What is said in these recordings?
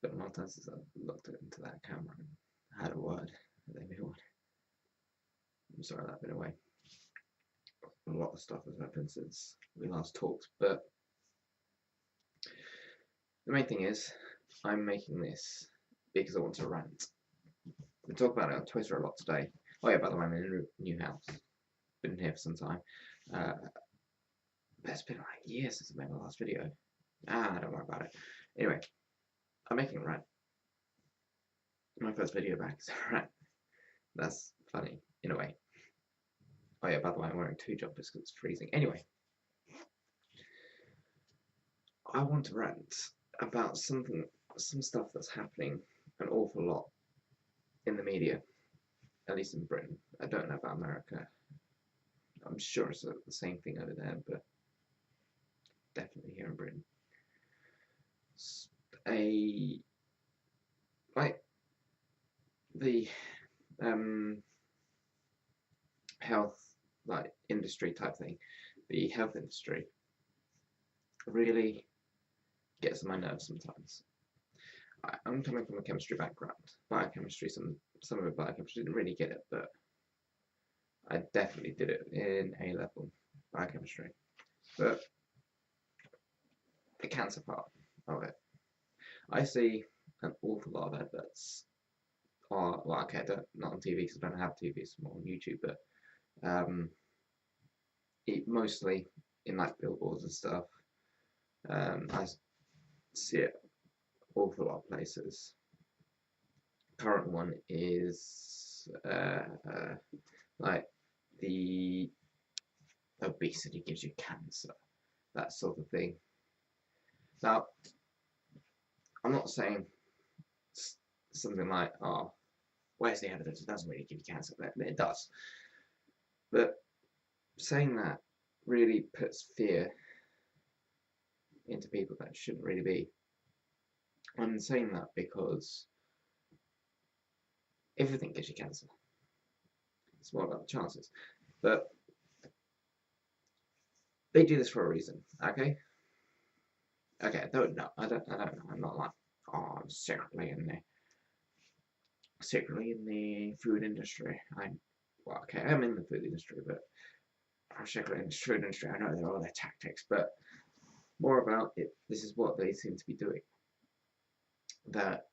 But a lot of times since I've looked into that camera and had a word with everyone. I'm sorry that I've been away. A lot of stuff has happened since we last talked, but the main thing is I'm making this because I want to rant. We talk about it on Twitter a lot today. Oh yeah, by the way, I'm in a new house. Been here for some time. Uh, but it's been like years since I made my last video. Don't worry about it. Anyway, I'm making a rant. My first video back is a rant. That's funny, in a way. Oh yeah, by the way, I'm wearing two jumpers because it's freezing. Anyway, I want to rant about some stuff that's happening an awful lot in the media, at least in Britain. I don't know about America. I'm sure it's the same thing over there, but definitely here in Britain. A like the health like industry type thing, the health industry really gets on my nerves sometimes. I'm coming from a chemistry background, biochemistry. Some of it biochemistry didn't really get it, but I definitely did it in A level biochemistry. But the cancer part of it, I see an awful lot of adverts. Or well, okay, not on TV because I don't have TV, it's more on YouTube, but mostly in like billboards and stuff. I see it awful lot of places. Current one is like the obesity gives you cancer, that sort of thing. Now, I'm not saying something like, oh, where's the evidence? It doesn't really give you cancer. It does. But saying that really puts fear into people that shouldn't really be. I'm saying that because everything gives you cancer. It's more about the chances. But they do this for a reason, okay? Okay, I don't know. I don't know. I'm not like, oh, I'm secretly in the food industry. Well, okay, I'm in the food industry, but I'm secretly in the food industry. I know there are all their tactics, but more about it. This is what they seem to be doing. That,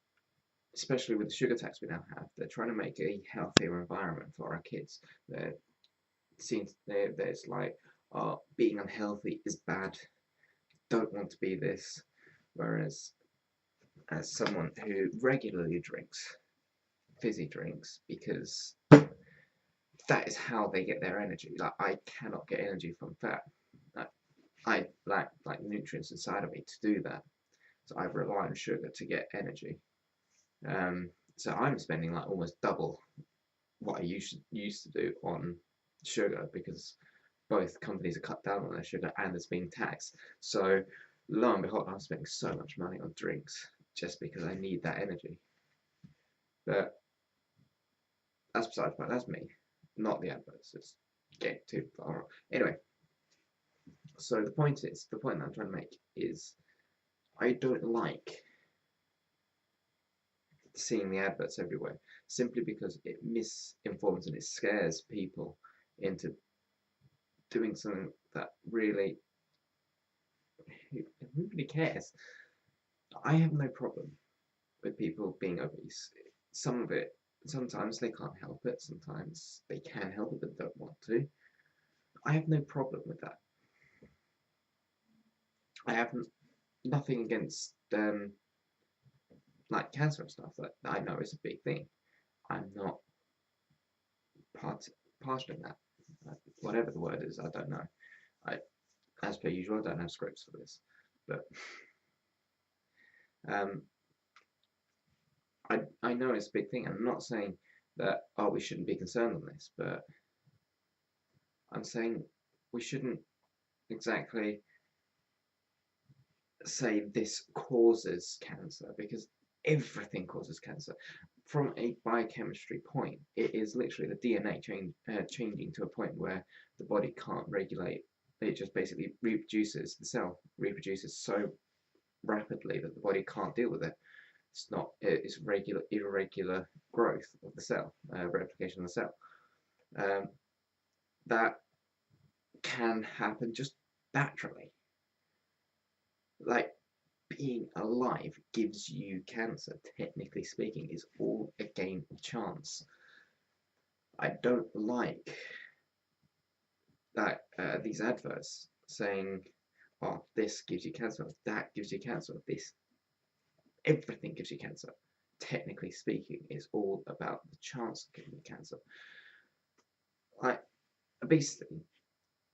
especially with the sugar tax we now have, they're trying to make a healthier environment for our kids. There's like, oh, being unhealthy is bad. Don't want to be this. Whereas, as someone who regularly drinks fizzy drinks because that is how they get their energy. Like I cannot get energy from fat. Like, I like nutrients inside of me to do that. So I rely on sugar to get energy. So I'm spending like almost double what I used to do on sugar because both companies are cut down on their sugar and it's being taxed. So lo and behold, I'm spending so much money on drinks just because I need that energy. But that's besides the point. That's me, not the adverts. It's getting too far. Anyway, so the point that I'm trying to make is, I don't like seeing the adverts everywhere simply because it misinforms and it scares people into doing something that really, who really cares? I have no problem with people being obese. Some of it, sometimes they can't help it, sometimes they can help it but don't want to. I have no problem with that. I have nothing against like cancer and stuff that I know is a big thing. I'm not partial in that. Whatever the word is, I don't know. I, as per usual, I don't have scripts for this, but um, I know it's a big thing. I'm not saying that we shouldn't be concerned on this, but I'm saying we shouldn't exactly say this causes cancer because everything causes cancer. From a biochemistry point, it is literally the DNA changing to a point where the body can't regulate. It just basically reproduces, the cell reproduces so rapidly that the body can't deal with it. It's not. It's irregular growth of the cell, replication of the cell. Um, that can happen just naturally. Like being alive gives you cancer. Technically speaking, is all a game of chance. I don't like that these adverts saying, "Oh, this gives you cancer. That gives you cancer. This everything gives you cancer." Technically speaking, it's all about the chance of getting you cancer. Like obesity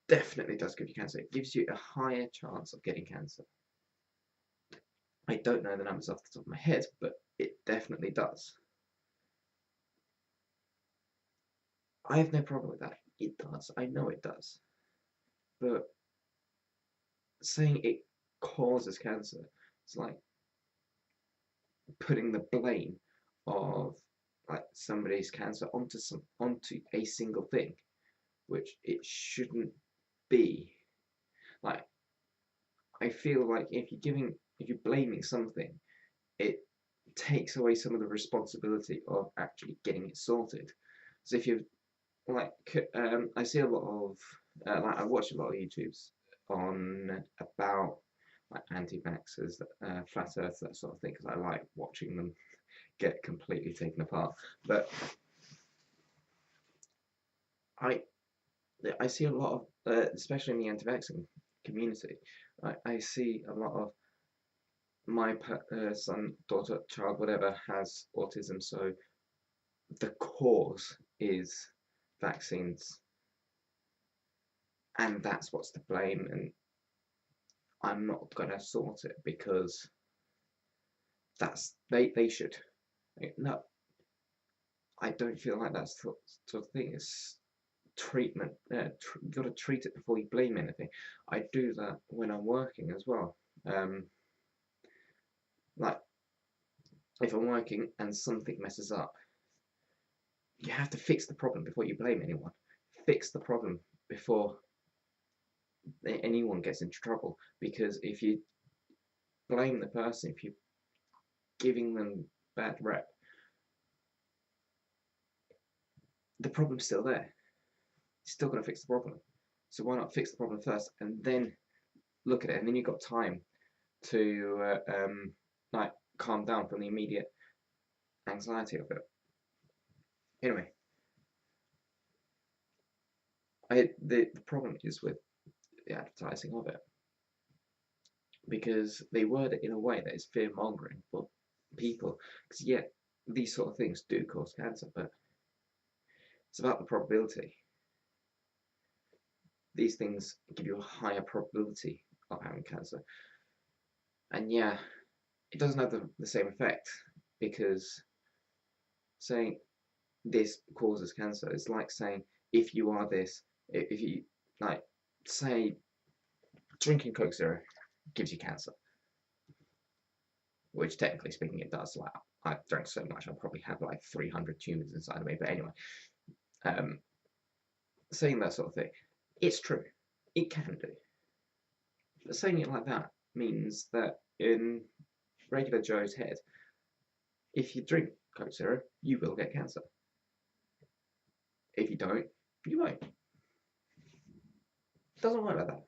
definitely does give you cancer. It gives you a higher chance of getting cancer. I don't know the numbers off the top of my head, but it definitely does. I have no problem with that. It does. I know it does. But saying it causes cancer, it's like putting the blame of like somebody's cancer onto a single thing, which it shouldn't be. Like I feel like if you're blaming something, it takes away some of the responsibility of actually getting it sorted. So if you like, I see a lot of like I watch a lot of YouTubes on about like anti-vaxxers, flat Earth, that sort of thing, because I like watching them get completely taken apart. But I I see a lot of, especially in the anti-vaccine community, I see a lot of my son, daughter, child, whatever, has autism, so the cause is vaccines, and that's what's to blame. And I'm not gonna sort it because they should. No, I don't feel like that's the sort of thing. It's treatment. You got to treat it before you blame anything. I do that when I'm working as well. Um, like if I'm working and something messes up, you have to fix the problem before you blame anyone. Fix the problem before anyone gets into trouble. Because if you blame the person, if you're giving them bad rep, the problem's still there. You're still got to fix the problem. So why not fix the problem first and then look at it, and then you've got time to like calm down from the immediate anxiety of it. Anyway, the problem is with the advertising of it because they word it in a way that is fear mongering for people. Because yeah, these sort of things do cause cancer, but it's about the probability. These things give you a higher probability of having cancer, and yeah, it doesn't have the same effect because saying this causes cancer is like saying if you are this, if you like say drinking Coke Zero gives you cancer, which technically speaking it does. Like I've drank so much, I probably have like 300 tumors inside of me. But anyway, um, saying that sort of thing, it's true. It can do. But saying it like that means that in regular Joe's head, if you drink Coke Zero, you will get cancer. If you don't, you won't. It doesn't work like that.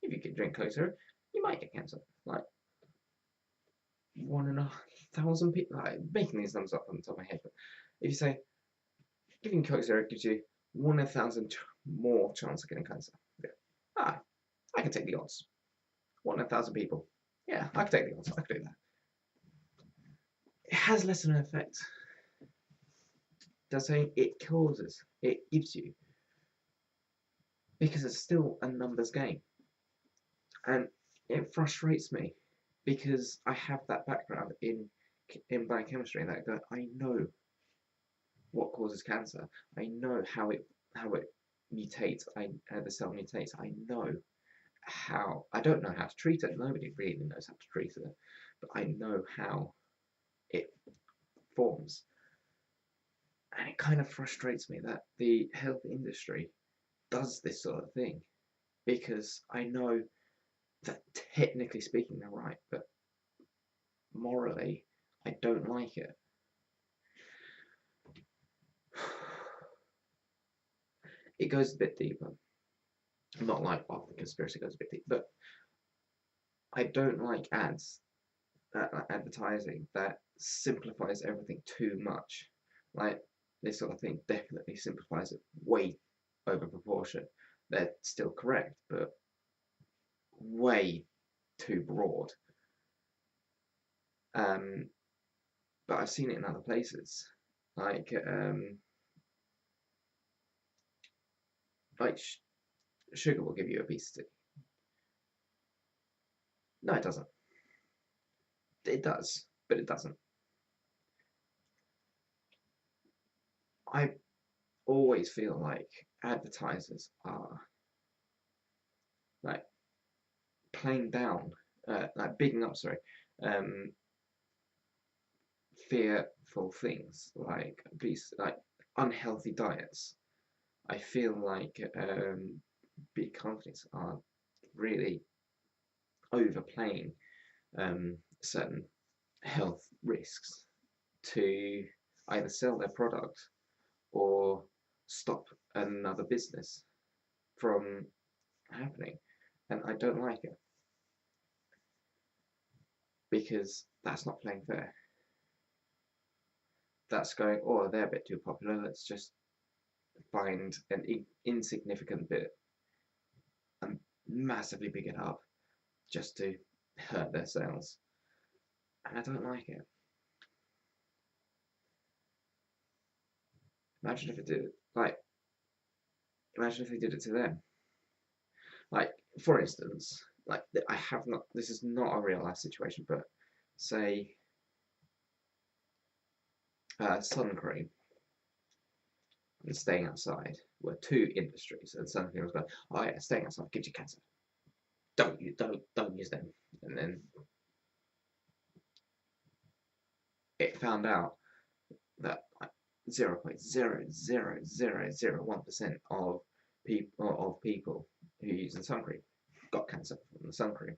If you can drink Coke Zero, you might get cancer. Like 1,500 people. Like, making these numbers up on the top of my head, but if you say giving Coke Zero gives you 1,000 more chance of getting cancer, yeah. I can take the odds. 1,000 people. Yeah, I can take the odds. I can do that. It has less of an effect. Does saying it causes, it gives you, because it's still a numbers game, and it frustrates me because I have that background in biochemistry that I know what causes cancer. I know how it mutates. The cell mutates. I know how. I don't know how to treat it. Nobody really knows how to treat it, but I know how it forms. And it kind of frustrates me that the health industry does this sort of thing because I know that technically speaking they're right, but morally, I don't like it. It goes a bit deeper. Not like, oh, the conspiracy goes a bit deep, but I don't like advertising that simplifies everything too much. Like this sort of thing definitely simplifies it way over proportion. They're still correct, but way too broad. Um, but I've seen it in other places, like like sugar will give you obesity. No, it doesn't. It does, but it doesn't. I always feel like advertisers are like playing down, like bigging up, sorry, um, fearful things like obese, like unhealthy diets. I feel like big companies are really overplaying certain health risks to either sell their product or stop another business from happening. And I don't like it because that's not playing fair. That's going, oh, they're a bit too popular. Let's just find an insignificant bit and massively big it up just to hurt their sales. And I don't like it. Imagine if it did it. Like, imagine if they did it to them. Like, for instance, like I have not. This is not a real life situation, but say sun cream and staying outside were two industries, and sun cream was going, oh yeah, staying outside gives you cancer. Don't use them. And then it found out that like 0.00001% of people who use the sun cream got cancer from the sun cream,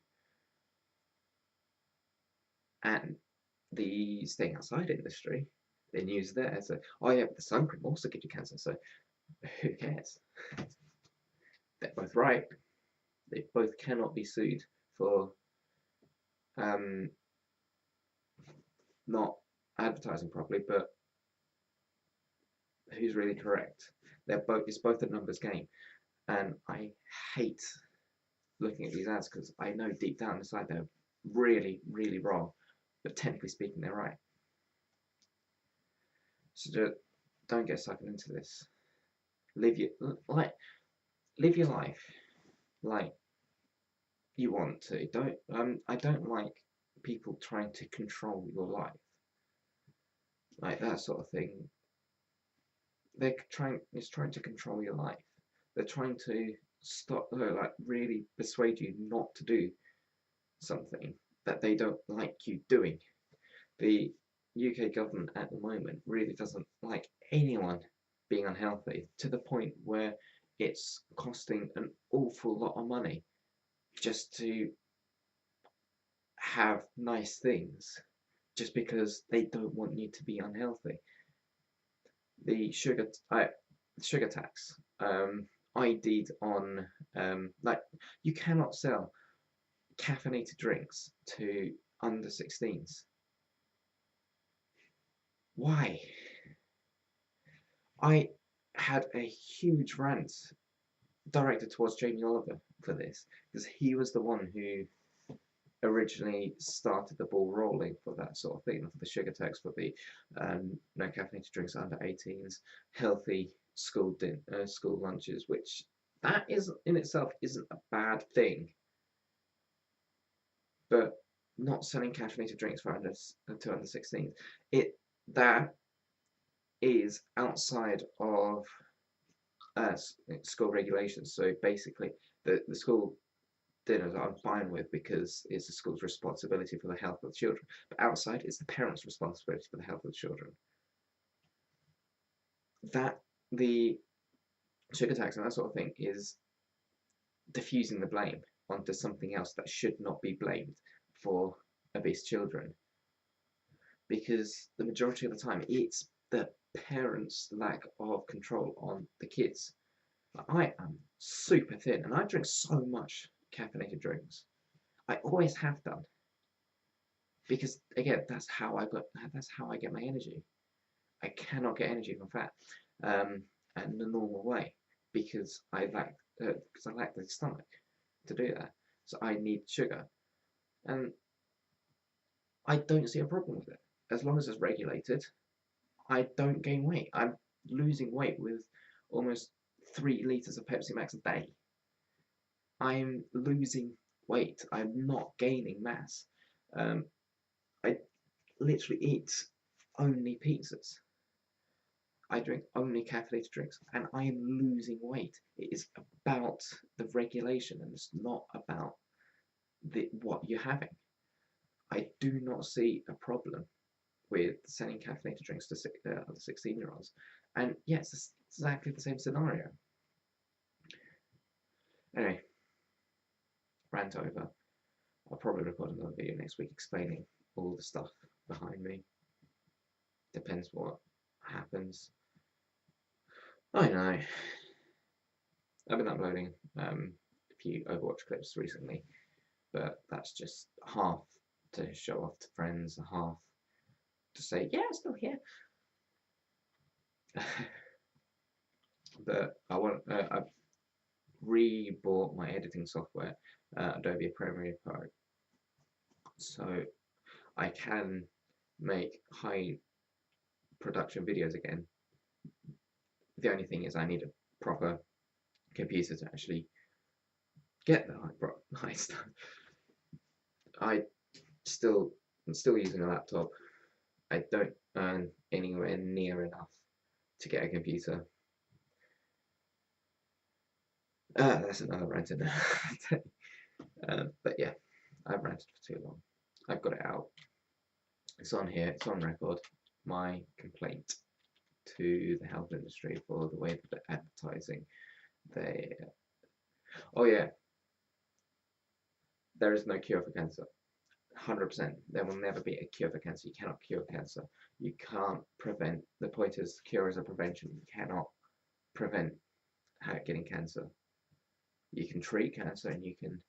and the staying outside industry then use there. So, oh yeah, but the sun cream also gives you cancer. So who cares? They're both right. They both cannot be sued for um, not advertising properly. But who's really correct? They're both. It's both a numbers game, and I hate looking at these ads because I know deep down inside they're really, really wrong. But technically speaking, they're right. So don't get sucked into this. Live your like live your life like you want to. Don't I don't like people trying to control your life. Like that sort of thing. It's trying to control your life. They're trying to stop like really persuade you not to do something that they don't like you doing. The UK government at the moment really doesn't like anyone being unhealthy to the point where it's costing an awful lot of money just to have nice things just because they don't want you to be unhealthy. The sugar tax ID'd on like you cannot sell caffeinated drinks to under 16s. Why? I had a huge rant directed towards Jamie Oliver for this because he was the one who originally started the ball rolling for that sort of thing, for the sugar tax, for the no caffeinated drinks under 18s, healthy school lunches, which that is in itself isn't a bad thing, but not selling caffeinated drinks for under 16s, it that is outside of uh, school regulations. So basically, the school dinners I'm fine with because it's the school's responsibility for the health of the children. But outside, it's the parents' responsibility for the health of the children. That the sugar tax and that sort of thing is diffusing the blame onto something else that should not be blamed for obese children. because the majority of the time it's the parents' lack of control on the kids. I am super thin and I drink so much caffeinated drinks. I always have done because again, that's how I get my energy. I cannot get energy from fat, in the normal way because I lack the stomach to do that. So I need sugar, and I don't see a problem with it as long as it's regulated. I don't gain weight. I'm losing weight with almost 3 liters of Pepsi Max a day. I'm losing weight. I'm not gaining mass. Um, I literally eat only pizzas. I drink only caffeinated drinks, and I am losing weight. It is about the regulation, and it's not about what you're having. I do not see a problem with selling caffeinated drinks to 16-year-olds. And yes, it's exactly the same scenario. Anyway, rant over. I'll probably record another video next week explaining all the stuff behind me. Depends what happens. I know. I've been uploading a few Overwatch clips recently, but that's just half to show off to friends, half to say, yeah, I'm still here. But I've re-bought my editing software, Adobe Premiere Pro, so I can make high production videos again. The only thing is I need a proper computer to actually get the high stuff. I'm still using a laptop. I don't earn anywhere near enough to get a computer. That's another rant in there. But yeah, I've ranted for too long. I've got it out. It's on here. It's on record. My complaint to the health industry for the way that they're advertising. Oh yeah, there is no cure for cancer. 100%. There will never be a cure for cancer. You cannot cure cancer. You can't prevent. The point is, cure is a prevention. You cannot prevent getting cancer. You can treat cancer and you can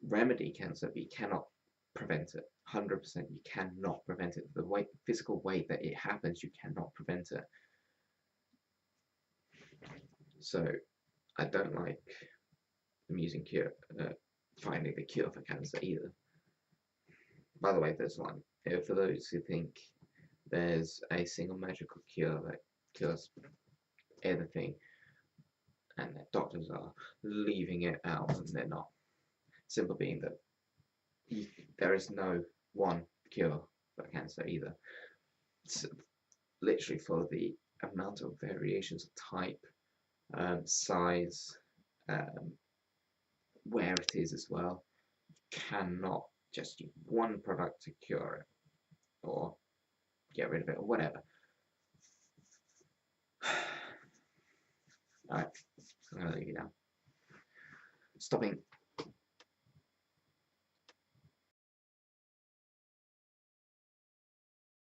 remedy cancer, but you cannot prevent it. 100%. You cannot prevent it. The physical way that it happens, you cannot prevent it. So I don't like them using finding the cure for cancer either. By the way, there's one. For those who think there's a single magical cure that cures everything, and that doctors are leaving it out, and they're not. Simple being that there is no one cure for cancer either. It's literally for the amount of variations of type, size, where it is as well. You cannot just use one product to cure it or get rid of it or whatever. Alright, I'm going to leave you now. Stopping